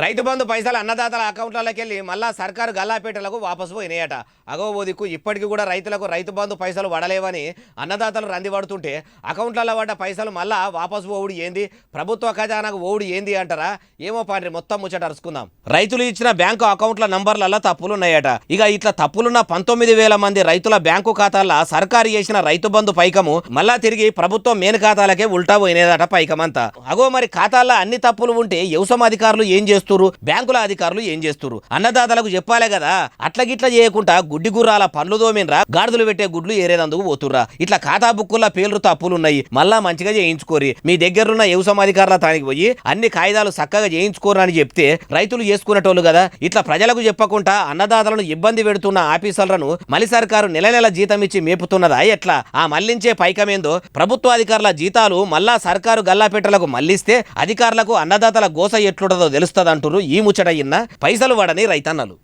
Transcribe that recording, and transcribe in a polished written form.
రైతు బంధు పైసలు అన్నదాతల అకౌంట్లలోకి వెళ్ళి మళ్ళా సర్కారు గల్లాపేటలకు వాపసు పోయినాయట. అగో దిక్కు ఇప్పటికీ కూడా రైతులకు రైతు బంధు పైసలు పడలేవని అన్నదాతలు రంది పడుతుంటే అకౌంట్లలో పడ్డ పైసలు మళ్ళా వాపసు పోవుడు ఏంది, ప్రభుత్వ ఖజానాకు ఓవుడు ఏంది అంటారా? ఏమో పాండ్రి మొత్తం ముచ్చట అరుచుకుందాం. రైతులు ఇచ్చిన బ్యాంకు అకౌంట్ల నంబర్లలో తప్పులున్నాయట. ఇక ఇట్లా తప్పులున్న 19,000 మంది రైతుల బ్యాంకు ఖాతాల్లో సర్కారు చేసిన రైతు బంధు పైకము మళ్ళా తిరిగి ప్రభుత్వం మేను ఖాతాలకే ఉల్టా పోయినదట పైకమంతా. అగో మరి ఖాతాల్లో అన్ని తప్పులు ఉంటే వ్యవసాయ అధికారులు ఏం చేస్తున్నారు, బ్యాంకుల అధికారులు ఏం చేస్తున్నారు? అన్నదాతలకు చెప్పాలే కదా. అట్లా గిట్లా చేయకుండా గుడ్డి గుర్రాల పండ్లు దోమినరా, గాడిదలు పెట్టే గుడ్లు ఏరేదందుకు పోతుర్రా. ఇట్లా ఖాతా బుక్కుల పేర్లు తప్పులున్నాయి, మళ్ళా మంచిగా చేయించుకోరి. మీ దగ్గరున్న వ్యవసాయ అధికారుల తానికి పోయి అన్ని కాయిదాలు చక్కగా చేయించుకోరు అని చెప్తే రైతులు చేసుకునేటోళ్ళు కదా. ఇట్లా ప్రజలకు చెప్పకుండా అన్నదాతలను ఇబ్బంది పెడుతున్న ఆఫీసర్లను మళ్ళీ సర్కారు నెల నెల జీతం ఇచ్చి మేపుతున్నదా ఎట్లా? ఆ మళ్లించే పైకమేందో ప్రభుత్వ అధికారుల జీతాలు మళ్ళా సర్కారు గల్లాపెట్టలకు మళ్లిస్తే అధికారులకు అన్నదాతల గోస ఎట్లుంటదో తెలుస్తదంటున్నారు. ఈ ముచ్చట ఇన్న పైసలు వాడని రైతన్నలు.